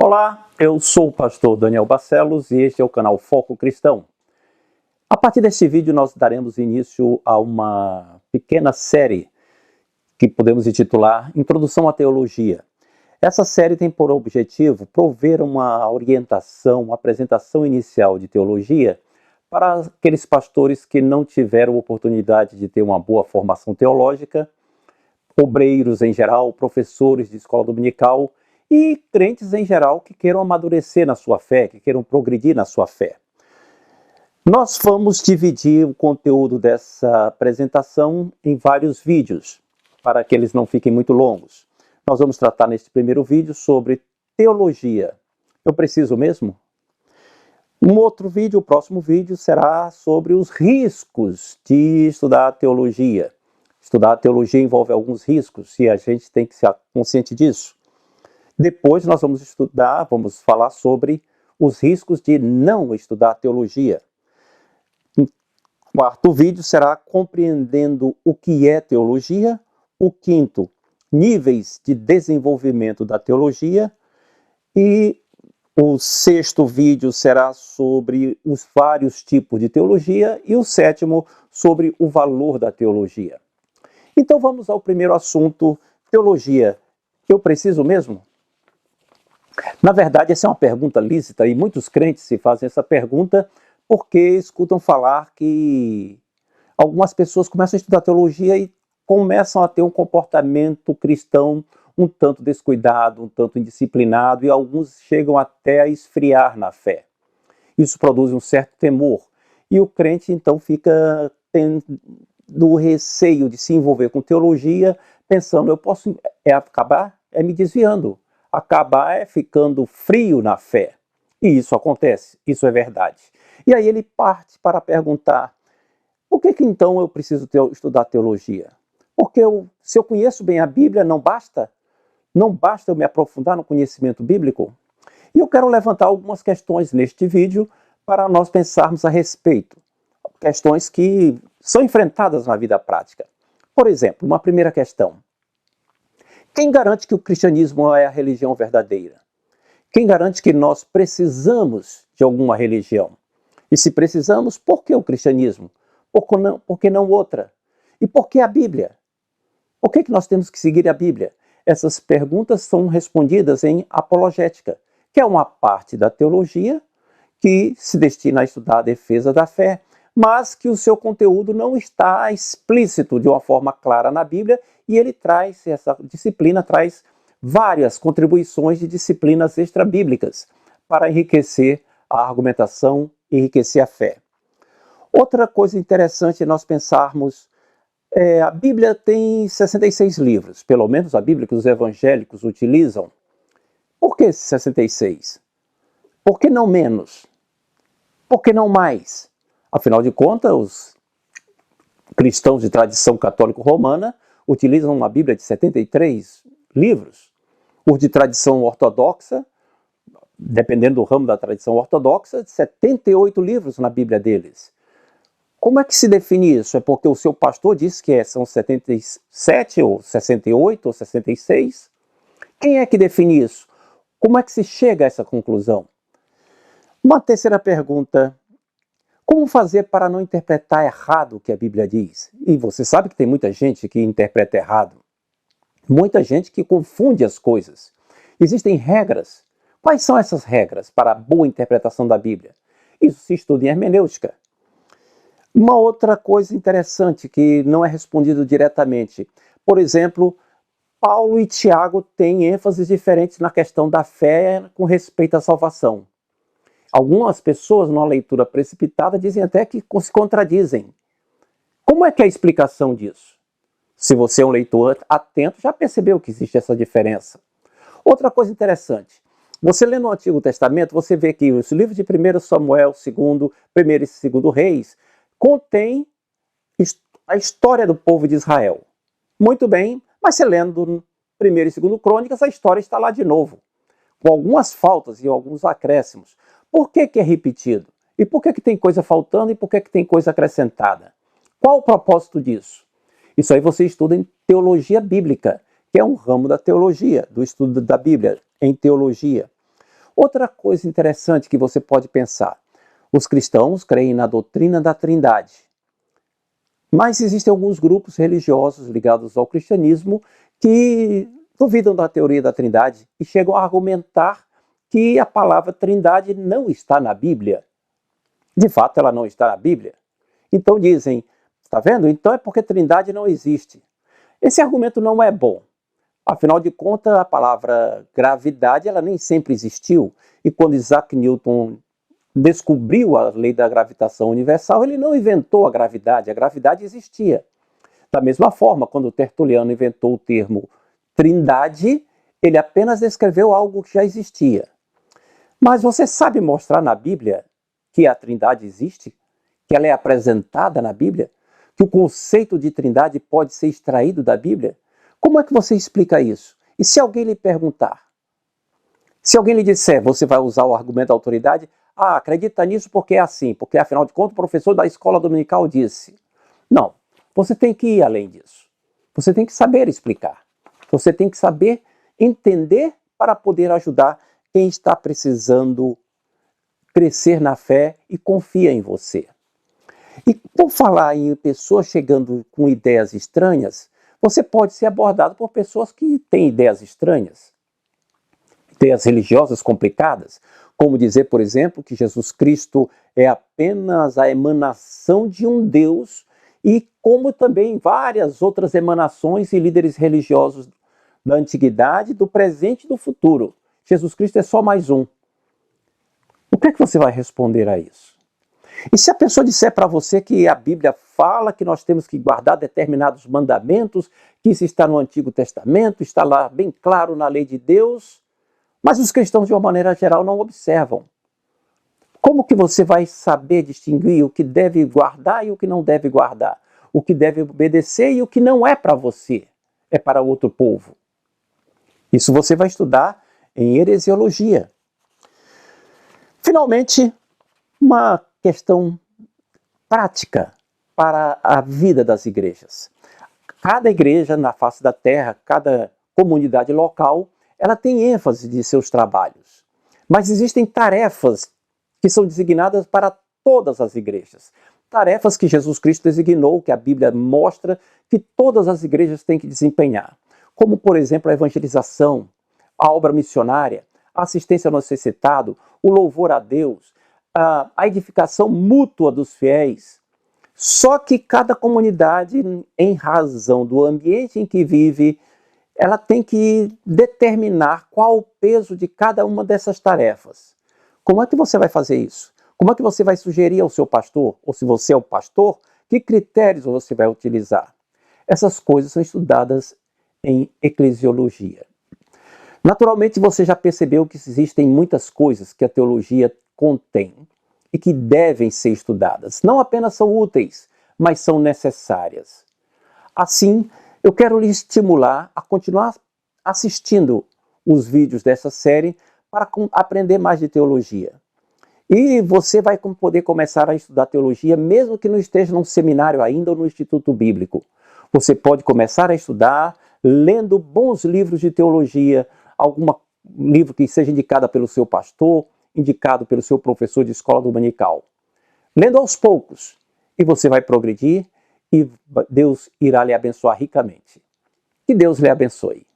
Olá, eu sou o pastor Daniel Barcelos e este é o canal Foco Cristão. A partir deste vídeo nós daremos início a uma pequena série que podemos intitular Introdução à Teologia. Essa série tem por objetivo prover uma orientação, uma apresentação inicial de teologia para aqueles pastores que não tiveram oportunidade de ter uma boa formação teológica, obreiros em geral, professores de escola dominical e crentes em geral que queiram amadurecer na sua fé, que queiram progredir na sua fé. Nós vamos dividir o conteúdo dessa apresentação em vários vídeos, para que eles não fiquem muito longos. Nós vamos tratar neste primeiro vídeo sobre teologia. Eu preciso mesmo? Um outro vídeo, o próximo vídeo, será sobre os riscos de estudar teologia. Estudar teologia envolve alguns riscos e a gente tem que ser consciente disso. Depois nós vamos falar sobre os riscos de não estudar teologia. O quarto vídeo será compreendendo o que é teologia. O quinto, níveis de desenvolvimento da teologia. E o sexto vídeo será sobre os vários tipos de teologia. E o sétimo, sobre o valor da teologia. Então vamos ao primeiro assunto, teologia. Eu preciso mesmo? Na verdade, essa é uma pergunta lícita e muitos crentes se fazem essa pergunta porque escutam falar que algumas pessoas começam a estudar teologia e começam a ter um comportamento cristão um tanto descuidado, um tanto indisciplinado e alguns chegam até a esfriar na fé. Isso produz um certo temor e o crente então fica tendo receio de se envolver com teologia pensando, eu posso acabar me desviando. Acabar ficando frio na fé. E isso acontece, isso é verdade. E aí ele parte para perguntar, por que então eu preciso estudar teologia? Porque se eu conheço bem a Bíblia, não basta? Não basta eu me aprofundar no conhecimento bíblico? E eu quero levantar algumas questões neste vídeo para nós pensarmos a respeito. Questões que são enfrentadas na vida prática. Por exemplo, uma primeira questão. Quem garante que o cristianismo é a religião verdadeira? Quem garante que nós precisamos de alguma religião? E se precisamos, por que o cristianismo? Por que não outra? E por que a Bíblia? Por que nós temos que seguir a Bíblia? Essas perguntas são respondidas em apologética, que é uma parte da teologia que se destina a estudar a defesa da fé, mas que o seu conteúdo não está explícito de uma forma clara na Bíblia, e essa disciplina traz várias contribuições de disciplinas extrabíblicas para enriquecer a argumentação, enriquecer a fé. Outra coisa interessante é nós pensarmos, a Bíblia tem 66 livros, pelo menos a Bíblia que os evangélicos utilizam. Por que 66? Por que não menos? Por que não mais? Afinal de contas, os cristãos de tradição católico-romana utilizam uma Bíblia de 73 livros. Os de tradição ortodoxa, dependendo do ramo da tradição ortodoxa, 78 livros na Bíblia deles. Como é que se define isso? É porque o seu pastor disse que são 77, ou 68, ou 66? Quem é que define isso? Como é que se chega a essa conclusão? Uma terceira pergunta. Como fazer para não interpretar errado o que a Bíblia diz? E você sabe que tem muita gente que interpreta errado. Muita gente que confunde as coisas. Existem regras. Quais são essas regras para a boa interpretação da Bíblia? Isso se estuda em hermenêutica. Uma outra coisa interessante que não é respondido diretamente. Por exemplo, Paulo e Tiago têm ênfases diferentes na questão da fé com respeito à salvação. Algumas pessoas, numa leitura precipitada, dizem até que se contradizem. Como é que é a explicação disso? Se você é um leitor atento, já percebeu que existe essa diferença. Outra coisa interessante. Você lê no Antigo Testamento, você vê que os livros de 1 Samuel, 2, 1 e 2 Reis, contém a história do povo de Israel. Muito bem, mas você lendo 1 e 2 Crônicas, a história está lá de novo. Com algumas faltas e alguns acréscimos. Por que é repetido? E por que tem coisa faltando e por que tem coisa acrescentada? Qual o propósito disso? Isso aí você estuda em teologia bíblica, que é um ramo da teologia, do estudo da Bíblia em teologia. Outra coisa interessante que você pode pensar: os cristãos creem na doutrina da Trindade. Mas existem alguns grupos religiosos ligados ao cristianismo que duvidam da teoria da Trindade e chegam a argumentar que a palavra Trindade não está na Bíblia. De fato, ela não está na Bíblia. Então dizem, está vendo? Então é porque Trindade não existe. Esse argumento não é bom. Afinal de contas, a palavra gravidade ela nem sempre existiu. E quando Isaac Newton descobriu a lei da gravitação universal, ele não inventou a gravidade existia. Da mesma forma, quando Tertuliano inventou o termo Trindade, ele apenas descreveu algo que já existia. Mas você sabe mostrar na Bíblia que a Trindade existe? Que ela é apresentada na Bíblia? Que o conceito de Trindade pode ser extraído da Bíblia? Como é que você explica isso? E se alguém lhe perguntar? Se alguém lhe disser, você vai usar o argumento da autoridade? Ah, acredita nisso porque é assim, porque afinal de contas o professor da escola dominical disse. Não, você tem que ir além disso. Você tem que saber explicar. Você tem que saber entender para poder ajudar quem está precisando crescer na fé e confia em você. E por falar em pessoas chegando com ideias estranhas, você pode ser abordado por pessoas que têm ideias estranhas, ideias religiosas complicadas, como dizer, por exemplo, que Jesus Cristo é apenas a emanação de um Deus, e como também várias outras emanações e líderes religiosos da antiguidade, do presente e do futuro. Jesus Cristo é só mais um. O que é que você vai responder a isso? E se a pessoa disser para você que a Bíblia fala que nós temos que guardar determinados mandamentos, que isso está no Antigo Testamento, está lá bem claro na lei de Deus, mas os cristãos de uma maneira geral não observam. Como que você vai saber distinguir o que deve guardar e o que não deve guardar? O que deve obedecer e o que não é para você, é para outro povo? Isso você vai estudar em heresiologia. Finalmente, uma questão prática para a vida das igrejas. Cada igreja na face da terra, cada comunidade local, ela tem ênfase de seus trabalhos. Mas existem tarefas que são designadas para todas as igrejas. Tarefas que Jesus Cristo designou, que a Bíblia mostra que todas as igrejas têm que desempenhar. Como, por exemplo, a evangelização, a obra missionária, a assistência ao necessitado, o louvor a Deus, a edificação mútua dos fiéis. Só que cada comunidade, em razão do ambiente em que vive, ela tem que determinar qual o peso de cada uma dessas tarefas. Como é que você vai fazer isso? Como é que você vai sugerir ao seu pastor, ou se você é o pastor, que critérios você vai utilizar? Essas coisas são estudadas em eclesiologia. Naturalmente, você já percebeu que existem muitas coisas que a teologia contém e que devem ser estudadas. Não apenas são úteis, mas são necessárias. Assim, eu quero lhe estimular a continuar assistindo os vídeos dessa série para aprender mais de teologia. E você vai poder começar a estudar teologia, mesmo que não esteja num seminário ainda ou no Instituto Bíblico. Você pode começar a estudar lendo bons livros de teologia, algum livro que seja indicado pelo seu pastor, indicado pelo seu professor de escola dominical. Lendo aos poucos, e você vai progredir, e Deus irá lhe abençoar ricamente. Que Deus lhe abençoe.